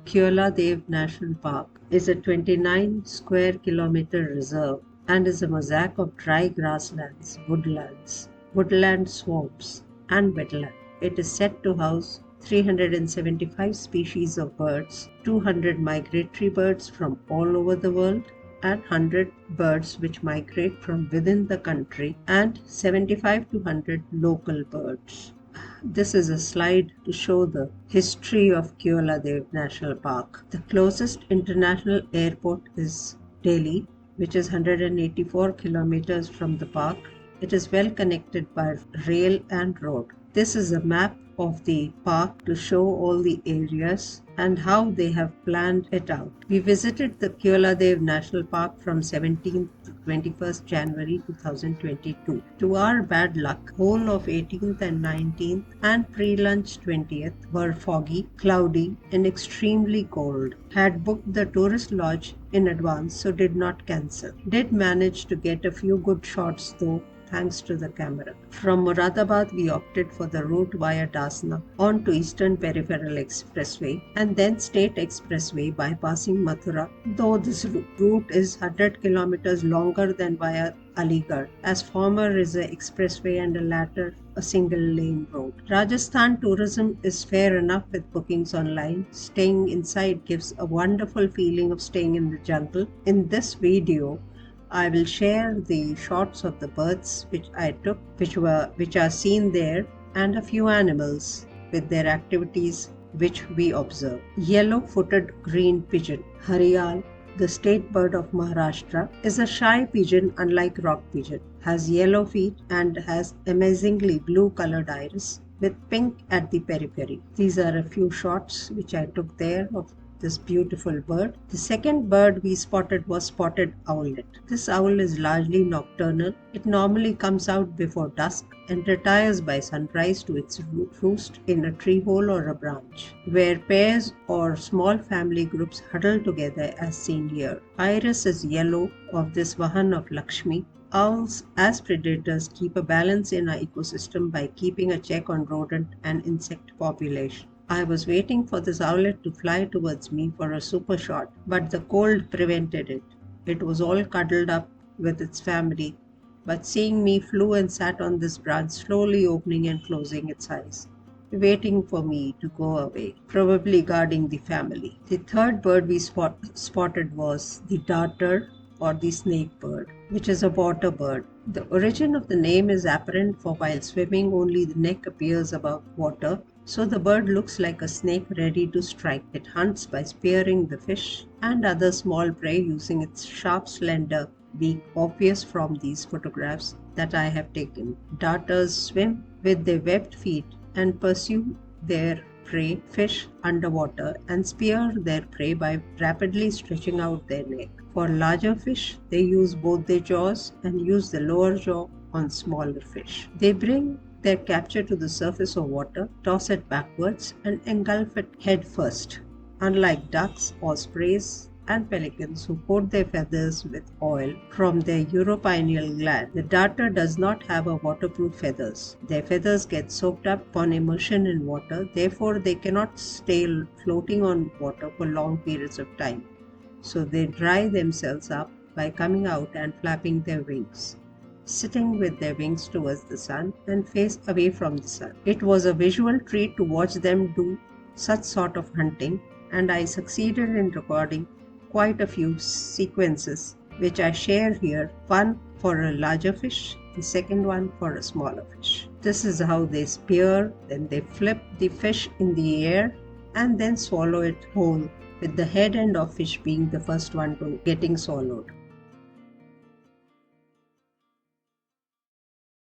Keoladeo National Park is a 29 square kilometer reserve and is a mosaic of dry grasslands, woodland swamps, and wetland. It is said to house 375 species of birds, 200 migratory birds from all over the world, and 100 birds which migrate from within the country, and 75 to 100 local birds. This is a slide to show the history of Keoladeo National Park. The closest international airport is Delhi, which is 184 kilometers from the park. It is well connected by rail and road. This is a map of the park to show all the areas and how they have planned it out. We visited the Keoladeo National Park from 17th to 21st January 2022. To our bad luck, whole of 18th and 19th and pre-lunch 20th were foggy, cloudy and extremely cold. Had booked the tourist lodge in advance, so did not cancel. Did manage to get a few good shots though, thanks to the camera. From Moradabad, we opted for the route via Dasna on to Eastern Peripheral Expressway and then State Expressway bypassing Mathura, though this route is 100 kilometers longer than via Aligarh, as former is an expressway and the latter a single lane road. Rajasthan tourism is fair enough with bookings online. Staying inside gives a wonderful feeling of staying in the jungle. In this video, I will share the shots of the birds which I took, which are seen there, and a few animals with their activities which we observe. Yellow-footed green pigeon, Harial, the state bird of Maharashtra, is a shy pigeon unlike rock pigeon, has yellow feet and has amazingly blue-colored iris with pink at the periphery. These are a few shots which I took there of this beautiful bird. The second bird we spotted was spotted owlet. This owl is largely nocturnal. It normally comes out before dusk and retires by sunrise to its roost in a tree hole or a branch, where pairs or small family groups huddle together as seen here. Iris is yellow of this Vahan of Lakshmi. Owls, as predators, keep a balance in our ecosystem by keeping a check on rodent and insect population. I was waiting for this owlet to fly towards me for a super shot, but the cold prevented it. It was all cuddled up with its family, but seeing me flew and sat on this branch, slowly opening and closing its eyes, waiting for me to go away, probably guarding the family. The third bird we spotted was the darter or the snake bird, which is a water bird. The origin of the name is apparent, for while swimming only the neck appears above water, so the bird looks like a snake ready to strike. It hunts by spearing the fish and other small prey using its sharp, slender beak, obvious from these photographs that I have taken. Darters swim with their webbed feet and pursue their prey, fish, underwater and spear their prey by rapidly stretching out their neck. For larger fish, they use both their jaws and use the lower jaw on smaller fish. They bring their capture to the surface of water, toss it backwards and engulf it head first. Unlike ducks, ospreys and pelicans who coat their feathers with oil from their uropineal gland, the darter does not have a waterproof feathers. Their feathers get soaked up upon immersion in water, therefore they cannot stay floating on water for long periods of time. So they dry themselves up by coming out and flapping their wings, sitting with their wings towards the sun and face away from the sun. It was a visual treat to watch them do such sort of hunting, and I succeeded in recording quite a few sequences which I share here, one for a larger fish, the second one for a smaller fish. This is how they spear, then they flip the fish in the air and then swallow it whole, with the head end of fish being the first one to getting swallowed.